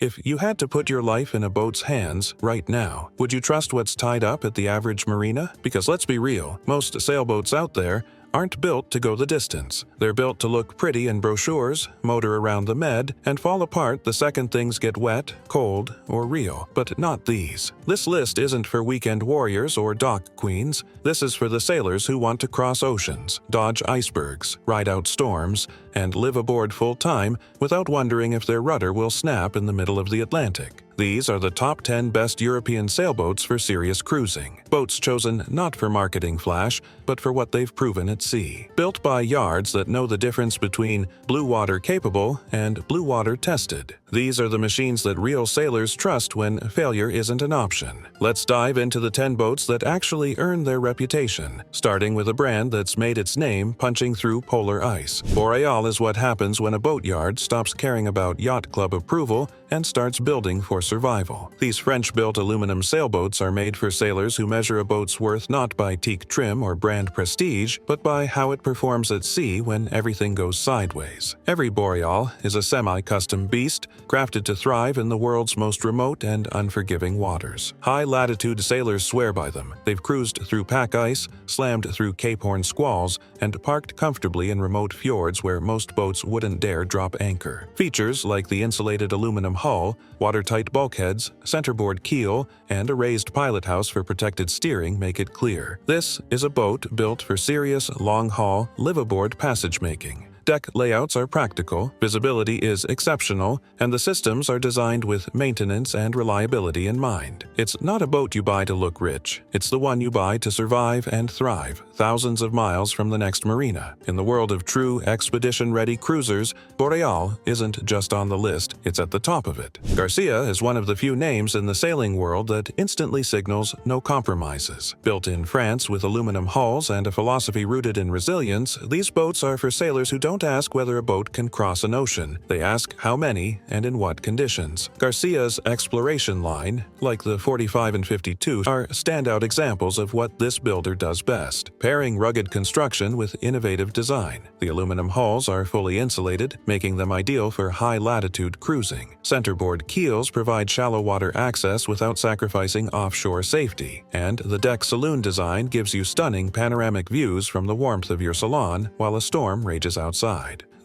If you had to put your life in a boat's hands right now, would you trust what's tied up at the average marina? Because let's be real, most sailboats out there aren't built to go the distance. They're built to look pretty in brochures, motor around the med, and fall apart the second things get wet, cold, or real. But not these. This list isn't for weekend warriors or dock queens. This is for the sailors who want to cross oceans, dodge icebergs, ride out storms, and live aboard full-time without wondering if their rudder will snap in the middle of the Atlantic. These are the top 10 best European sailboats for serious cruising. Boats chosen not for marketing flash, but for what they've proven at sea. Built by yards that know the difference between Bluewater capable and Bluewater tested. These are the machines that real sailors trust when failure isn't an option. Let's dive into the 10 boats that actually earn their reputation, starting with a brand that's made its name punching through polar ice. Boreal is what happens when a boatyard stops caring about yacht club approval and starts building for survival. These French-built aluminum sailboats are made for sailors who measure a boat's worth not by teak trim or brand prestige, but by how it performs at sea when everything goes sideways. Every Boreal is a semi-custom beast, crafted to thrive in the world's most remote and unforgiving waters. High-latitude sailors swear by them. They've cruised through pack ice, slammed through Cape Horn squalls, and parked comfortably in remote fjords where most boats wouldn't dare drop anchor. Features like the insulated aluminum hull, watertight bulkheads, centerboard keel, and a raised pilot house for protected steering make it clear. This is a boat built for serious, long-haul, live-aboard passage-making. Deck layouts are practical, visibility is exceptional, and the systems are designed with maintenance and reliability in mind. It's not a boat you buy to look rich. It's the one you buy to survive and thrive, thousands of miles from the next marina. In the world of true expedition-ready cruisers, Boreal isn't just on the list, it's at the top of it. Garcia is one of the few names in the sailing world that instantly signals no compromises. Built in France with aluminum hulls and a philosophy rooted in resilience, these boats are for sailors who don't ask whether a boat can cross an ocean. They ask how many and in what conditions. Garcia's exploration line, like the 45 and 52, are standout examples of what this builder does best, pairing rugged construction with innovative design. The aluminum hulls are fully insulated, making them ideal for high-latitude cruising. Centerboard keels provide shallow water access without sacrificing offshore safety, and the deck saloon design gives you stunning panoramic views from the warmth of your salon while a storm rages outside.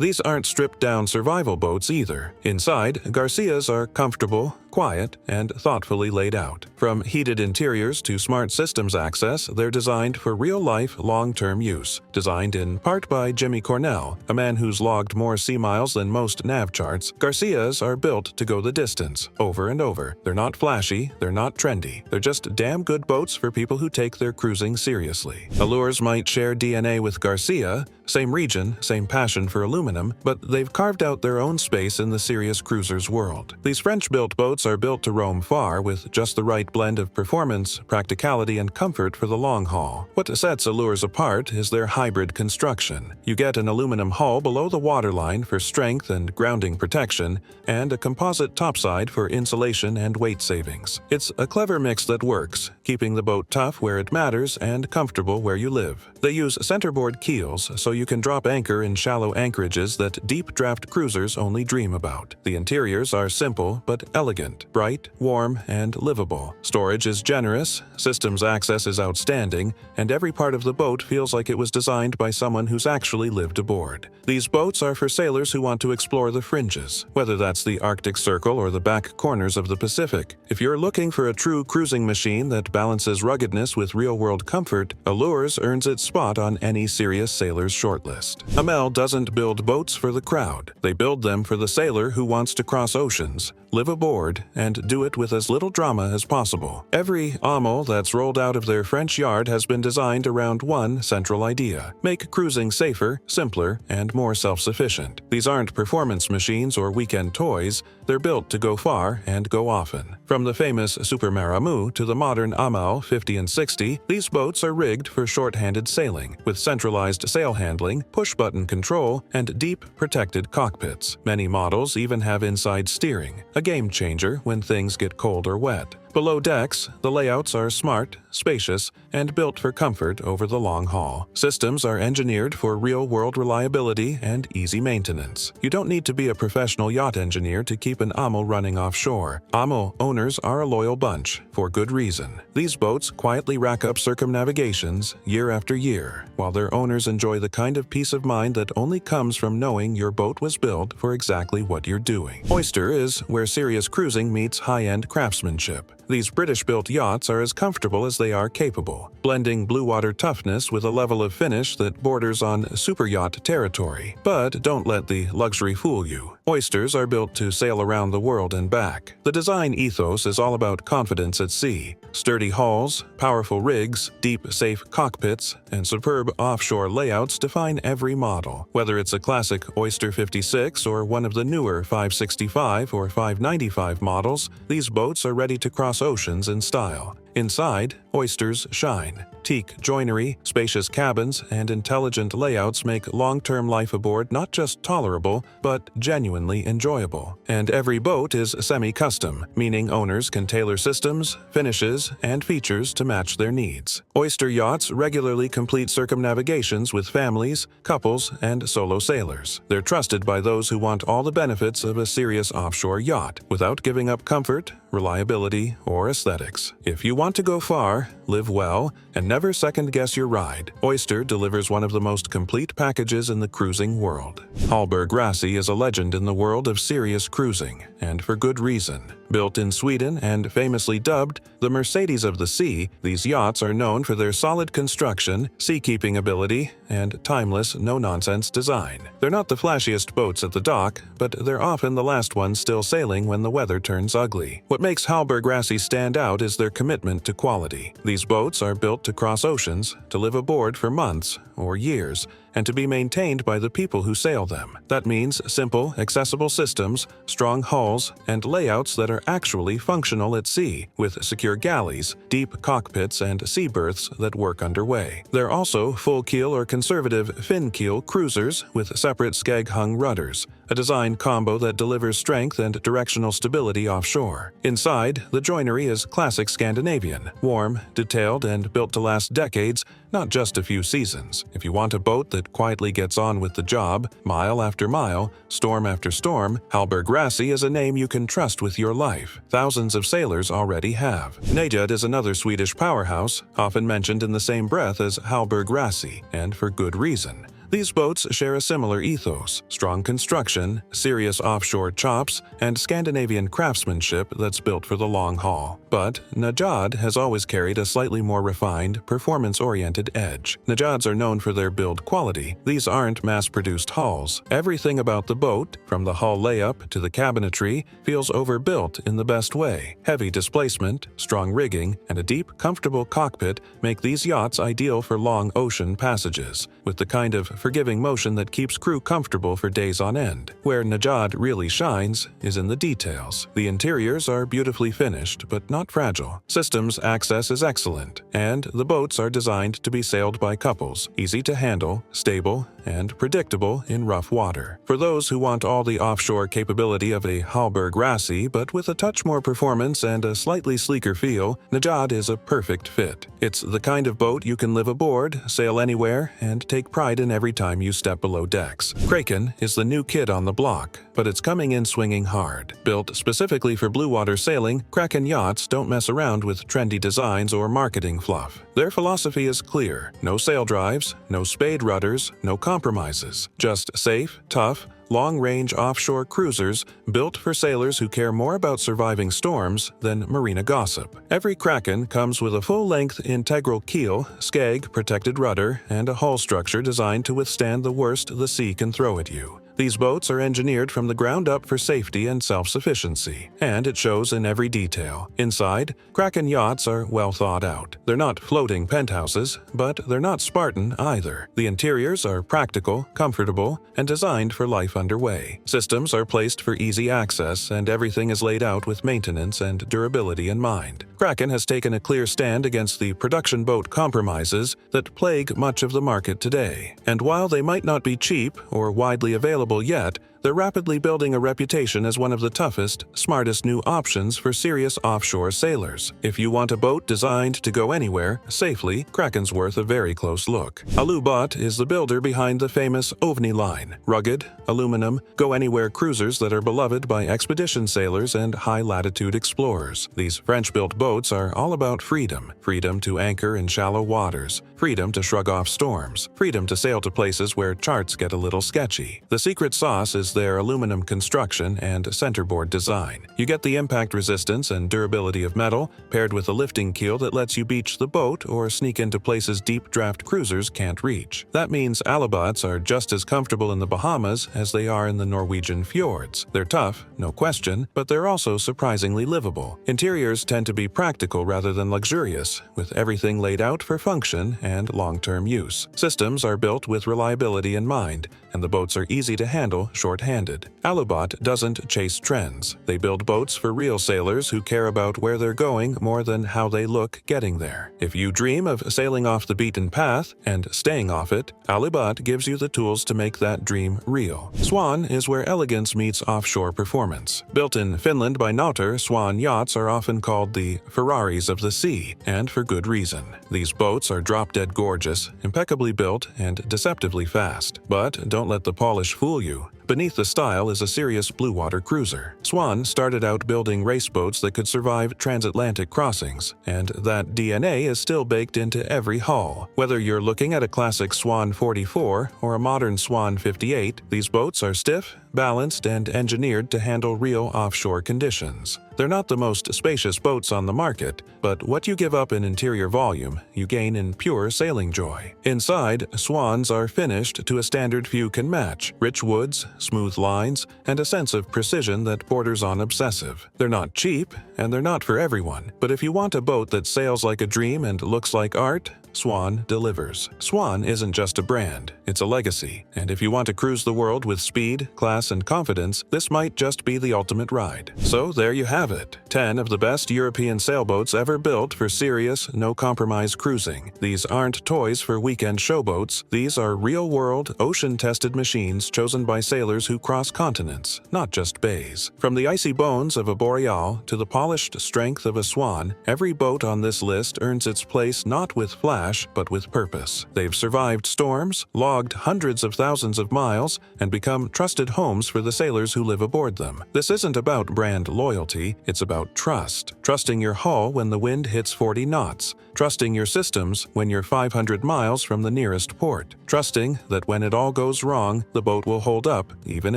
These aren't stripped-down survival boats either. Inside, Garcias are comfortable, quiet, and thoughtfully laid out. From heated interiors to smart systems access, they're designed for real-life, long-term use. Designed in part by Jimmy Cornell, a man who's logged more sea miles than most nav charts, Garcias are built to go the distance, over and over. They're not flashy, they're not trendy. They're just damn good boats for people who take their cruising seriously. Allures might share DNA with Garcia, same region, same passion for aluminum, but they've carved out their own space in the serious cruiser's world. These French-built boats are built to roam far with just the right blend of performance, practicality, and comfort for the long haul. What sets Allures apart is their hybrid construction. You get an aluminum hull below the waterline for strength and grounding protection, and a composite topside for insulation and weight savings. It's a clever mix that works, keeping the boat tough where it matters and comfortable where you live. They use centerboard keels so you can drop anchor in shallow anchorages that deep draft cruisers only dream about. The interiors are simple but elegant, bright, warm, and livable. Storage is generous, systems access is outstanding, and every part of the boat feels like it was designed by someone who's actually lived aboard. These boats are for sailors who want to explore the fringes, whether that's the Arctic Circle or the back corners of the Pacific. If you're looking for a true cruising machine that balances ruggedness with real-world comfort, Allures earns its spot on any serious sailor's shortlist. Amel doesn't build boats for the crowd. They build them for the sailor who wants to cross oceans, live aboard, and do it with as little drama as possible. Every Amel that's rolled out of their French yard has been designed around one central idea: make cruising safer, simpler, and more self-sufficient. These aren't performance machines or weekend toys. They're built to go far and go often. From the famous Super Maramu to the modern Amel 50 and 60, these boats are rigged for short-handed sailing, with centralized sail handling, push-button control, and deep, protected cockpits. Many models even have inside steering, a game changer winter when things get cold or wet. Below decks, the layouts are smart, spacious, and built for comfort over the long haul. Systems are engineered for real-world reliability and easy maintenance. You don't need to be a professional yacht engineer to keep an Amel running offshore. Amel owners are a loyal bunch, for good reason. These boats quietly rack up circumnavigations year after year, while their owners enjoy the kind of peace of mind that only comes from knowing your boat was built for exactly what you're doing. Oyster is where serious cruising meets high-end craftsmanship. These British-built yachts are as comfortable as they are capable, blending Bluewater toughness with a level of finish that borders on superyacht territory. But don't let the luxury fool you. Oysters are built to sail around the world and back. The design ethos is all about confidence at sea. Sturdy hulls, powerful rigs, deep, safe cockpits, and superb offshore layouts define every model. Whether it's a classic Oyster 56 or one of the newer 565 or 595 models, these boats are ready to cross oceans in style. Inside, Oysters shine. Teak joinery, spacious cabins, and intelligent layouts make long-term life aboard not just tolerable, but genuinely enjoyable. And every boat is semi-custom, meaning owners can tailor systems, finishes, and features to match their needs. Oyster yachts regularly complete circumnavigations with families, couples, and solo sailors. They're trusted by those who want all the benefits of a serious offshore yacht, without giving up comfort, reliability, or aesthetics. If you want to go far, live well, and never second-guess your ride, Oyster delivers one of the most complete packages in the cruising world. Hallberg-Rassy is a legend in the world of serious cruising, and for good reason. Built in Sweden and famously dubbed the Mercedes of the Sea, these yachts are known for their solid construction, seakeeping ability, and timeless, no-nonsense design. They're not the flashiest boats at the dock, but they're often the last ones still sailing when the weather turns ugly. What makes Hallberg-Rassy stand out is their commitment to quality. These boats are built to cross oceans, to live aboard for months or years, and to be maintained by the people who sail them. That means simple, accessible systems, strong hulls, and layouts that are actually functional at sea, with secure galleys, deep cockpits, and sea berths that work underway. They're also full-keel or conservative fin-keel cruisers with separate skeg-hung rudders, a design combo that delivers strength and directional stability offshore. Inside, the joinery is classic Scandinavian, warm, detailed, and built to last decades, not just a few seasons. If you want a boat that quietly gets on with the job, mile after mile, storm after storm, Hallberg-Rassy is a name you can trust with your life. Thousands of sailors already have. Najad is another Swedish powerhouse, often mentioned in the same breath as Hallberg-Rassy, and for good reason. These boats share a similar ethos: strong construction, serious offshore chops, and Scandinavian craftsmanship that's built for the long haul. But Najad has always carried a slightly more refined, performance-oriented edge. Najads are known for their build quality. These aren't mass-produced hulls. Everything about the boat, from the hull layup to the cabinetry, feels overbuilt in the best way. Heavy displacement, strong rigging, and a deep, comfortable cockpit make these yachts ideal for long ocean passages, with the kind of forgiving motion that keeps crew comfortable for days on end. Where Najad really shines is in the details. The interiors are beautifully finished, but not fragile. Systems access is excellent, and the boats are designed to be sailed by couples, easy to handle, stable, and predictable in rough water. For those who want all the offshore capability of a Hallberg-Rassy, but with a touch more performance and a slightly sleeker feel, Najad is a perfect fit. It's the kind of boat you can live aboard, sail anywhere, and take pride in every time you step below decks. Kraken is the new kid on the block, but it's coming in swinging hard. Built specifically for Bluewater sailing, Kraken yachts don't mess around with trendy designs or marketing fluff. Their philosophy is clear: no sail drives, no spade rudders, no compromises. Just safe, tough, long-range offshore cruisers built for sailors who care more about surviving storms than marina gossip. Every Kraken comes with a full-length integral keel, skeg, protected rudder, and a hull structure designed to withstand the worst the sea can throw at you. These boats are engineered from the ground up for safety and self-sufficiency, and it shows in every detail. Inside, Kraken yachts are well thought out. They're not floating penthouses, but they're not Spartan either. The interiors are practical, comfortable, and designed for life underway. Systems are placed for easy access, and everything is laid out with maintenance and durability in mind. Kraken has taken a clear stand against the production boat compromises that plague much of the market today. And while they might not be cheap or widely available yet, They're rapidly building a reputation as one of the toughest, smartest new options for serious offshore sailors. If you want a boat designed to go anywhere safely, Kraken's worth a very close look. Alubat is the builder behind the famous Ovni line, rugged, aluminum, go-anywhere cruisers that are beloved by expedition sailors and high-latitude explorers. These French-built boats are all about freedom. Freedom to anchor in shallow waters, freedom to shrug off storms, freedom to sail to places where charts get a little sketchy. The secret sauce is their aluminum construction and centerboard design. You get the impact resistance and durability of metal, paired with a lifting keel that lets you beach the boat or sneak into places deep draft cruisers can't reach. That means Alubats are just as comfortable in the Bahamas as they are in the Norwegian fjords. They're tough, no question, but they're also surprisingly livable. Interiors tend to be practical rather than luxurious, with everything laid out for function and long-term use. Systems are built with reliability in mind, and the boats are easy to handle short-handed. Alubat doesn't chase trends. They build boats for real sailors who care about where they're going more than how they look getting there. If you dream of sailing off the beaten path and staying off it, Alubat gives you the tools to make that dream real. Swan is where elegance meets offshore performance. Built in Finland by Nauter, Swan yachts are often called the Ferraris of the sea, and for good reason. These boats are drop-dead gorgeous, impeccably built, and deceptively fast. But don't let the polish fool you. Beneath the style is a serious Bluewater cruiser. Swan started out building race boats that could survive transatlantic crossings, and that DNA is still baked into every hull. Whether you're looking at a classic Swan 44 or a modern Swan 58, these boats are stiff, balanced, and engineered to handle real offshore conditions. They're not the most spacious boats on the market, but what you give up in interior volume, you gain in pure sailing joy. Inside, Swans are finished to a standard few can match: rich woods, smooth lines, and a sense of precision that borders on obsessive. They're not cheap, and they're not for everyone, but if you want a boat that sails like a dream and looks like art, Swan delivers. Swan isn't just a brand, it's a legacy, and if you want to cruise the world with speed, class, and confidence, this might just be the ultimate ride. So there you have it, 10 of the best European sailboats ever built for serious, no-compromise cruising. These aren't toys for weekend showboats, these are real-world, ocean-tested machines chosen by sailors who cross continents, not just bays. From the icy bones of a Boreal to the polished strength of a Swan, every boat on this list earns its place not with flash, but with purpose. They've survived storms, logged hundreds of thousands of miles, and become trusted homes for the sailors who live aboard them. This isn't about brand loyalty, it's about trust. Trusting your hull when the wind hits 40 knots. Trusting your systems when you're 500 miles from the nearest port. Trusting that when it all goes wrong, the boat will hold up, even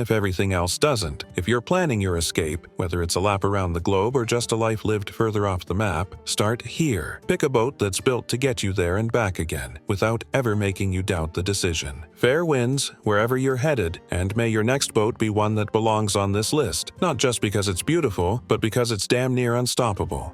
if everything else doesn't. If you're planning your escape, whether it's a lap around the globe or just a life lived further off the map, start here. Pick a boat that's built to get you there and back again, without ever making you doubt the decision. Fair winds, wherever you're headed, and may your next boat be one that belongs on this list, not just because it's beautiful, but because it's damn near unstoppable.